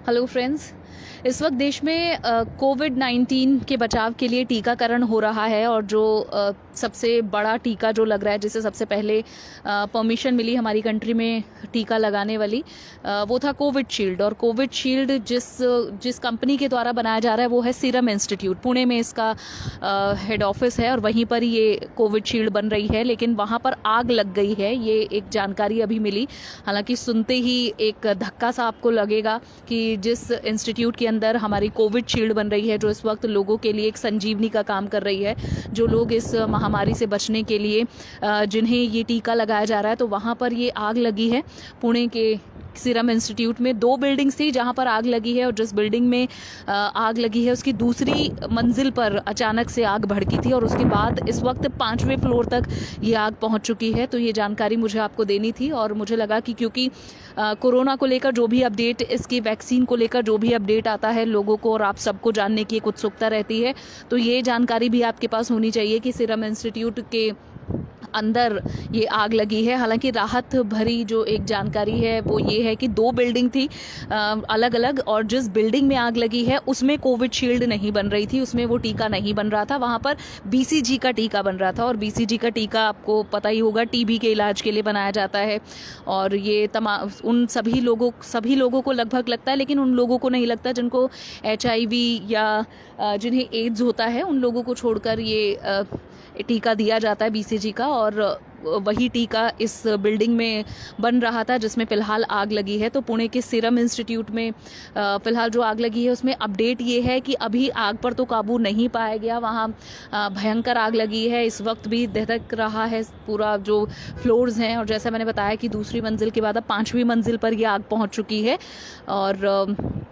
Hello friends. इस वक्त देश में कोविड-19 के बचाव के लिए टीकाकरण हो रहा है और जो सबसे बड़ा टीका जो लग रहा है, जिसे सबसे पहले परमिशन मिली हमारी कंट्री में टीका लगाने वाली, वो था कोविशील्ड। और कोविशील्ड जिस कंपनी के द्वारा बनाया जा रहा है वो है सीरम इंस्टीट्यूट। पुणे में इसका हेड ऑफिस है और वहीं पर ये कोविशील्ड बन रही है, लेकिन वहाँ पर आग लग गई है, ये एक जानकारी अभी मिली। हालांकि सुनते ही एक धक्का सा आपको लगेगा कि जिस इंस्टीट्यूट के अंदर हमारी कोविशील्ड बन रही है, जो इस वक्त लोगों के लिए एक संजीवनी का काम कर रही है, जो लोग इस महामारी से बचने के लिए जिन्हें ये टीका लगाया जा रहा है, तो वहाँ पर ये आग लगी है। पुणे के सीरम इंस्टीट्यूट में 2 बिल्डिंग्स थी जहां पर आग लगी है, और जिस बिल्डिंग में आग लगी है उसकी दूसरी मंजिल पर अचानक से आग भड़की थी और उसके बाद इस वक्त 5वें फ्लोर तक ये आग पहुंच चुकी है। तो ये जानकारी मुझे आपको देनी थी और मुझे लगा कि क्योंकि कोरोना को लेकर जो भी अपडेट, इसकी वैक्सीन को लेकर जो भी अपडेट आता है लोगों को और आप सबको जानने की एक उत्सुकता रहती है, तो ये जानकारी भी आपके पास होनी चाहिए कि सीरम इंस्टीट्यूट के अंदर ये आग लगी है। हालांकि राहत भरी जो एक जानकारी है वो ये है कि 2 बिल्डिंग थी अलग अलग, और जिस बिल्डिंग में आग लगी है उसमें कोविशील्ड नहीं बन रही थी, उसमें वो टीका नहीं बन रहा था, वहाँ पर बीसीजी का टीका बन रहा था। और बीसीजी का टीका आपको पता ही होगा, टीबी के इलाज के लिए बनाया जाता है। और ये तमाम उन सभी लोगों को लगभग लगता है, लेकिन उन लोगों को नहीं लगता जिनको HIV या जिन्हें एड्स होता है, उन लोगों को छोड़कर ये टीका दिया जाता है बीसीजी का। और वही टीका इस बिल्डिंग में बन रहा था जिसमें फ़िलहाल आग लगी है। तो पुणे के सीरम इंस्टीट्यूट में फ़िलहाल जो आग लगी है उसमें अपडेट ये है कि अभी आग पर तो काबू नहीं पाया गया, वहाँ भयंकर आग लगी है, इस वक्त भी दहक रहा है पूरा जो फ्लोर्स हैं। और जैसा मैंने बताया कि दूसरी मंजिल के बाद अब 5वीं मंजिल पर ये आग पहुँच चुकी है। और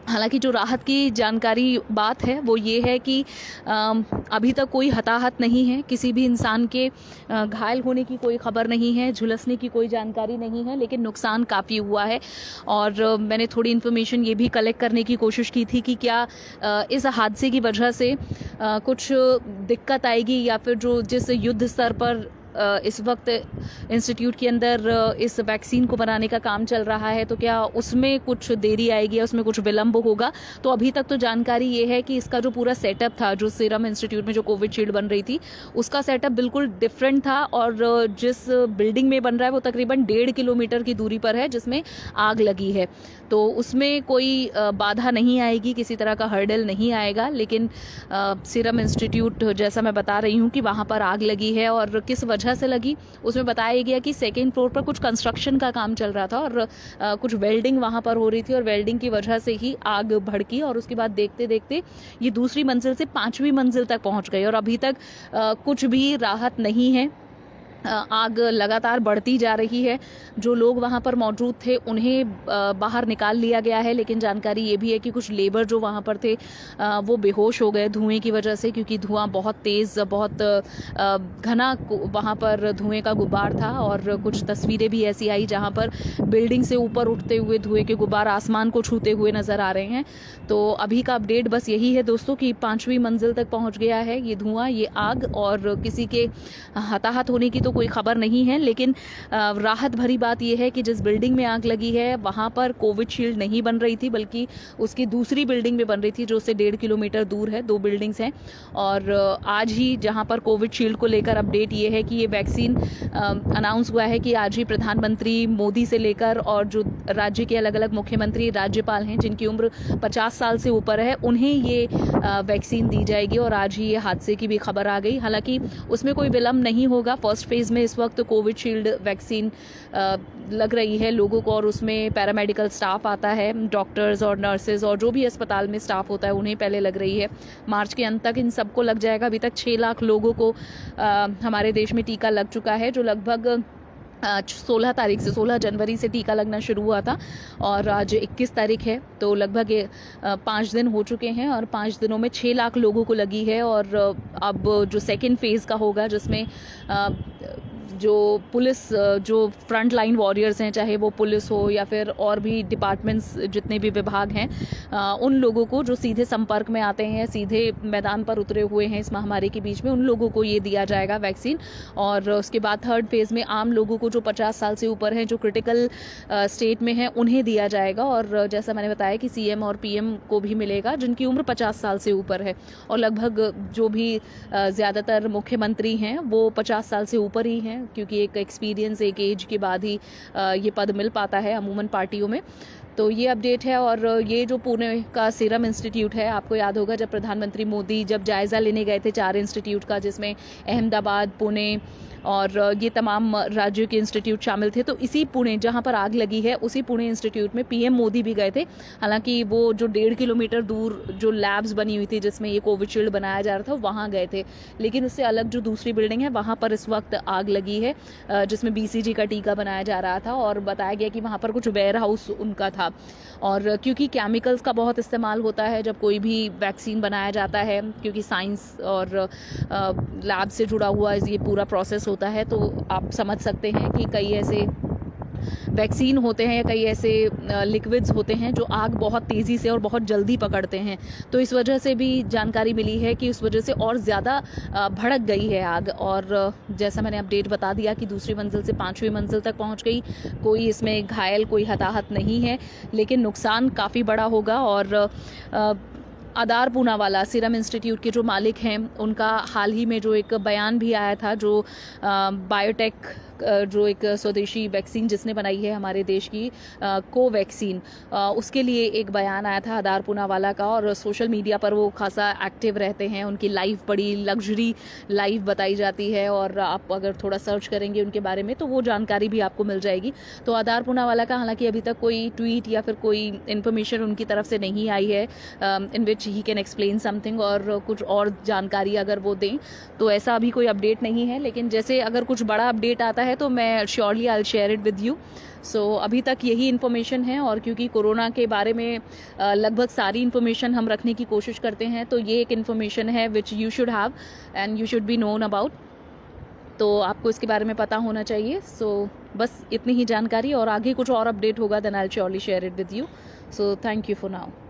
हालांकि जो राहत की जानकारी बात है वो ये है कि अभी तक कोई हताहत नहीं है, किसी भी इंसान के घायल होने की कोई खबर नहीं है, झुलसने की कोई जानकारी नहीं है, लेकिन नुकसान काफ़ी हुआ है। और मैंने थोड़ी इन्फॉर्मेशन ये भी कलेक्ट करने की कोशिश की थी कि क्या इस हादसे की वजह से कुछ दिक्कत आएगी, या फिर जो जिस युद्ध स्तर पर इस वक्त इंस्टीट्यूट के अंदर इस वैक्सीन को बनाने का काम चल रहा है, तो क्या उसमें कुछ देरी आएगी या उसमें कुछ विलंब होगा। तो अभी तक तो जानकारी ये है कि इसका जो पूरा सेटअप था, जो सीरम इंस्टीट्यूट में जो कोविशील्ड बन रही थी उसका सेटअप बिल्कुल डिफरेंट था, और जिस बिल्डिंग में बन रहा है वो तकरीबन 1.5 किलोमीटर की दूरी पर है जिसमें आग लगी है। तो उसमें कोई बाधा नहीं आएगी, किसी तरह का हर्डल नहीं आएगा। लेकिन सीरम इंस्टीट्यूट, जैसा मैं बता रही हूँ कि वहाँ पर आग लगी है और किस वजह से लगी, उसमें बताया गया कि 2nd फ्लोर पर कुछ कंस्ट्रक्शन का काम चल रहा था और कुछ वेल्डिंग वहाँ पर हो रही थी, और वेल्डिंग की वजह से ही आग भड़की। और उसके बाद देखते देखते ये दूसरी मंजिल से 5वीं मंजिल तक पहुँच गई, और अभी तक कुछ भी राहत नहीं है। आग लगातार बढ़ती जा रही है। जो लोग वहाँ पर मौजूद थे उन्हें बाहर निकाल लिया गया है, लेकिन जानकारी ये भी है कि कुछ लेबर जो वहाँ पर थे वो बेहोश हो गए धुएं की वजह से, क्योंकि धुआं बहुत तेज़, बहुत घना वहाँ पर धुएं का गुब्बार था। और कुछ तस्वीरें भी ऐसी आई जहाँ पर बिल्डिंग से ऊपर उठते हुए धुएं के गुब्बार आसमान को छूते हुए नज़र आ रहे हैं। तो अभी का अपडेट बस यही है दोस्तों कि 5वीं मंजिल तक पहुँच गया है ये धुआं, ये आग, और किसी के हताहत होने की तो कोई खबर नहीं है। लेकिन राहत भरी बात यह है कि जिस बिल्डिंग में आग लगी है वहाँ पर कोविशील्ड नहीं बन रही थी, बल्कि उसकी दूसरी बिल्डिंग में बन रही थी जो उससे 1.5 किलोमीटर दूर है। 2 बिल्डिंग्स हैं। और आज ही जहाँ पर कोविशील्ड को लेकर अपडेट ये है कि ये वैक्सीन अनाउंस हुआ है कि आज ही प्रधानमंत्री मोदी से लेकर और जो राज्य के अलग अलग मुख्यमंत्री, राज्यपाल हैं जिनकी उम्र 50 साल से ऊपर है, उन्हें ये वैक्सीन दी जाएगी। और आज ही ये हादसे की भी खबर आ गई। हालांकि उसमें कोई विलंब नहीं होगा। फर्स्ट फेज में इस वक्त कोविशील्ड वैक्सीन लग रही है लोगों को, और उसमें पैरामेडिकल स्टाफ आता है, डॉक्टर्स और नर्सेज और जो भी अस्पताल में स्टाफ होता है उन्हें पहले लग रही है। मार्च के अंत तक इन सबको लग जाएगा। अभी तक 6 लाख लोगों को हमारे देश में टीका लग चुका है, जो लगभग 16 जनवरी से टीका लगना शुरू हुआ था, और आज 21 तारीख है। तो लगभग 5 दिन हो चुके हैं, और 5 दिनों में 6 लाख लोगों को लगी है। और अब जो 2nd फेज़ का होगा, जिसमें जो पुलिस जो फ्रंट लाइन वॉरियर्स हैं, चाहे वो पुलिस हो या फिर और भी डिपार्टमेंट्स जितने भी विभाग हैं, उन लोगों को जो सीधे संपर्क में आते हैं, सीधे मैदान पर उतरे हुए हैं इस महामारी के बीच में, उन लोगों को ये दिया जाएगा वैक्सीन। और उसके बाद थर्ड फेज़ में आम लोगों को जो 50 साल से ऊपर हैं, जो क्रिटिकल स्टेट में हैं, उन्हें दिया जाएगा। और जैसा मैंने बताया कि सीएम और पीएम को भी मिलेगा जिनकी उम्र 50 साल से ऊपर है। और लगभग जो भी ज़्यादातर मुख्यमंत्री हैं वो 50 साल से ऊपर ही हैं, क्योंकि एक एक्सपीरियंस, एक एज के बाद ही ये पद मिल पाता है अमूमन पार्टियों में। तो ये अपडेट है। और ये जो पुणे का सीरम इंस्टीट्यूट है, आपको याद होगा जब प्रधानमंत्री मोदी जब जायज़ा लेने गए थे 4 इंस्टीट्यूट का, जिसमें अहमदाबाद, पुणे और ये तमाम राज्यों के इंस्टीट्यूट शामिल थे, तो इसी पुणे जहाँ पर आग लगी है उसी पुणे इंस्टीट्यूट में पीएम मोदी भी गए थे। हालांकि वो जो 1.5 किलोमीटर दूर जो लैब्स बनी हुई थी जिसमें ये कोविशील्ड बनाया जा रहा था, वहाँ गए थे। लेकिन उससे अलग जो दूसरी बिल्डिंग है वहाँ पर इस वक्त आग लगी है, जिसमें BCG का टीका बनाया जा रहा था। और बताया गया कि वहाँ पर कुछ वेयर हाउस उनका था। और क्योंकि केमिकल्स का बहुत इस्तेमाल होता है जब कोई भी वैक्सीन बनाया जाता है, क्योंकि साइंस और लैब से जुड़ा हुआ ये पूरा प्रोसेस होता है, तो आप समझ सकते हैं कि कई ऐसे वैक्सीन होते हैं या कई ऐसे लिक्विड्स होते हैं जो आग बहुत तेज़ी से और बहुत जल्दी पकड़ते हैं। तो इस वजह से भी जानकारी मिली है कि उस वजह से और ज़्यादा भड़क गई है आग। और जैसा मैंने अपडेट बता दिया कि दूसरी मंजिल से 5वीं मंजिल तक पहुंच गई। कोई इसमें घायल, कोई हताहत नहीं है, लेकिन नुकसान काफ़ी बड़ा होगा। और आधार पूनावाला सीरम इंस्टीट्यूट के जो मालिक हैं, उनका हाल ही में जो एक बयान भी आया था, जो बायोटेक जो एक स्वदेशी वैक्सीन जिसने बनाई है हमारे देश की कोवैक्सीन, उसके लिए एक बयान आया था आधार पूनावाला का। और सोशल मीडिया पर वो खासा एक्टिव रहते हैं, उनकी लाइफ बड़ी लग्जरी लाइफ बताई जाती है। और आप अगर थोड़ा सर्च करेंगे उनके बारे में तो वो जानकारी भी आपको मिल जाएगी। तो आधार पूनावाला का हालांकि अभी तक कोई ट्वीट या फिर कोई इन्फॉर्मेशन उनकी तरफ से नहीं आई है इन विच ही कैन एक्सप्लेन समथिंग, और कुछ और जानकारी अगर वो दें, तो ऐसा अभी कोई अपडेट नहीं है। लेकिन जैसे अगर कुछ बड़ा अपडेट आता है तो मैं surely I will share it with you. So अभी तक यही इन्फॉर्मेशन है। और क्योंकि कोरोना के बारे में लगभग सारी इन्फॉर्मेशन हम रखने की कोशिश करते हैं, तो ये एक इन्फॉर्मेशन है which you should have and you should be known about. तो आपको इसके बारे में पता होना चाहिए। सो बस इतनी ही जानकारी, और आगे कुछ और अपडेट होगा then I will surely share it with you. So thank you for now.